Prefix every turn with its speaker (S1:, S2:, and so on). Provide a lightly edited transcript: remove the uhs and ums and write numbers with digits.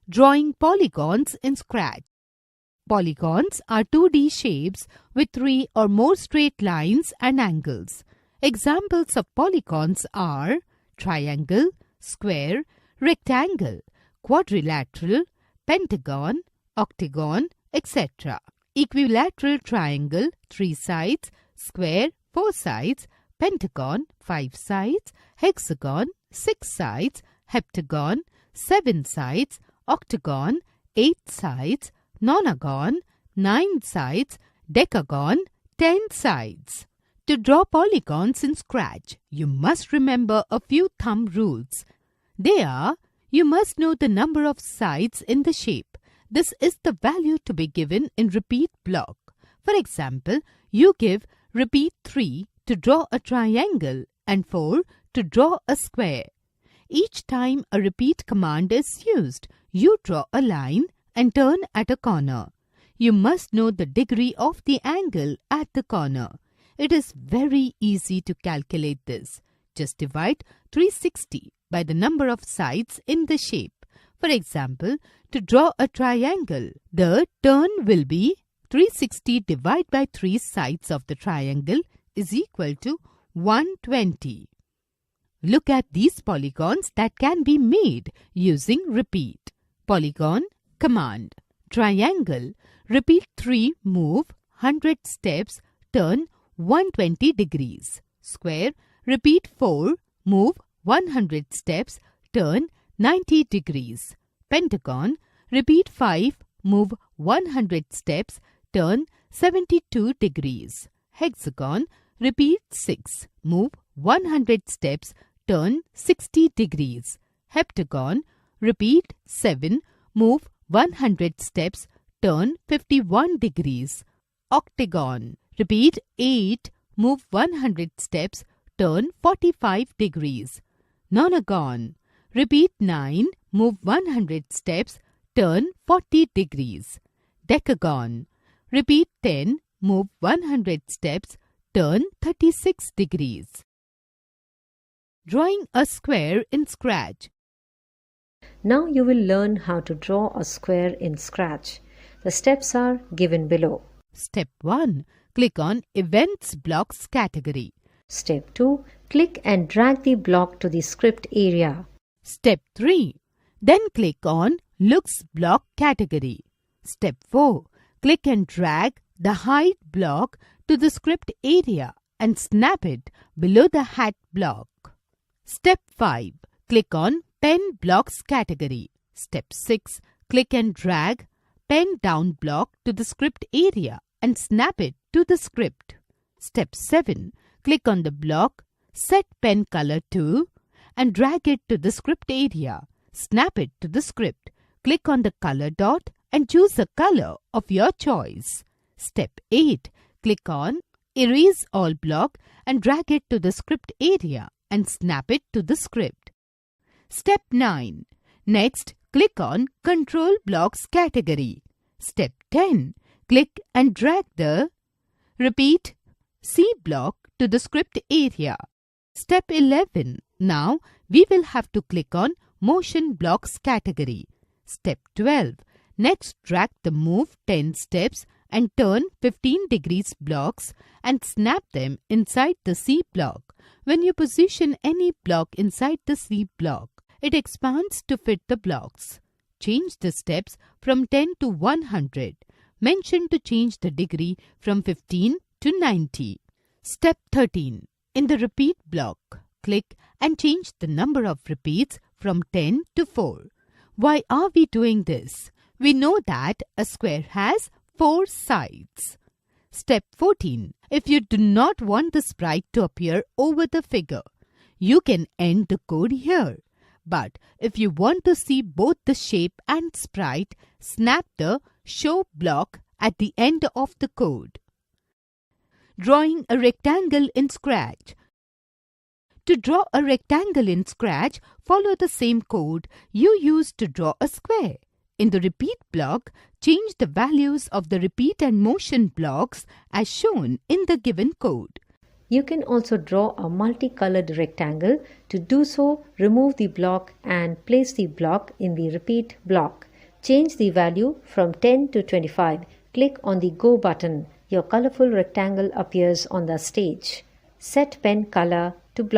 S1: Drawing polygons in Scratch. Polygons are 2D shapes with 3 or more straight lines and angles. Examples of polygons are triangle, square, rectangle, quadrilateral, pentagon, octagon, etc. Equilateral triangle, 3 sides, square, 4 sides, pentagon, 5 sides, hexagon, 6 sides, heptagon, 7 sides, octagon, 8 sides, nonagon, 9 sides, decagon, 10 sides. To draw polygons in Scratch, you must remember a few thumb rules. They are, you must know the number of sides in the shape. This is the value to be given in repeat block. For example, you give repeat 3 to draw a triangle and 4 to draw a square. Each time a repeat command is used, you draw a line and turn at a corner. You must know the degree of the angle at the corner. It is very easy to calculate this. Just divide 360 by the number of sides in the shape. For example, to draw a triangle, the turn will be 360 divided by 3 sides of the triangle is equal to 120. Look at these polygons that can be made using repeat. Polygon, command. Triangle, repeat 3, move 100 steps, turn 120 degrees. Square, repeat 4, move 100 steps, turn 90 degrees. Pentagon, repeat 5, move 100 steps, turn 72 degrees. Hexagon, repeat 6, move 100 steps, turn 60 degrees. Heptagon, repeat 7, move 100 steps, turn 51 degrees. Octagon, repeat 8, move 100 steps, turn 45 degrees. Nonagon, repeat 9, move 100 steps, turn 40 degrees. Decagon, repeat 10, move 100 steps, turn 36 degrees. Drawing a square in Scratch.
S2: Now you will learn how to draw a square in Scratch. The steps are given below.
S1: Step 1. Click on Events Blocks category.
S2: Step 2. Click and drag the block to the script area.
S1: Step 3. Then click on Looks Block category. Step 4. Click and drag the Hide block to the script area and snap it below the Hat block. Step 5. Click on Pen Blocks category. Step 6. Click and drag Pen Down block to the script area and snap it to the script. Step 7. Click on the block Set Pen Color to and drag it to the script area. Snap it to the script. Click on the color dot and choose a color of your choice. Step 8. Click on Erase All block and drag it to the script area and snap it to the script. Step 9. Next, click on Control Blocks category. Step 10. Click and drag the Repeat C block to the script area. Step 11. Now, we will have to click on Motion Blocks category. Step 12. Next, drag the Move 10 steps and turn 15 degrees blocks and snap them inside the C block. When you position any block inside the C block, it expands to fit the blocks. Change the steps from 10 to 100. Mention to change the degree from 15 to 90. Step 13. In the Repeat block, click and change the number of repeats from 10 to 4. Why are we doing this? We know that a square has 4 sides. Step 14. If you do not want the sprite to appear over the figure, you can end the code here. But if you want to see both the shape and sprite, snap the Show block at the end of the code. Drawing a rectangle in Scratch. To draw a rectangle in Scratch, follow the same code you used to draw a square. In the Repeat block, change the values of the Repeat and Motion blocks as shown in the given code.
S2: You can also draw a multicolored rectangle. To do so, remove the block and place the block in the Repeat block. Change the value from 10 to 25. Click on the Go button. Your colorful rectangle appears on the stage. Set pen color to black.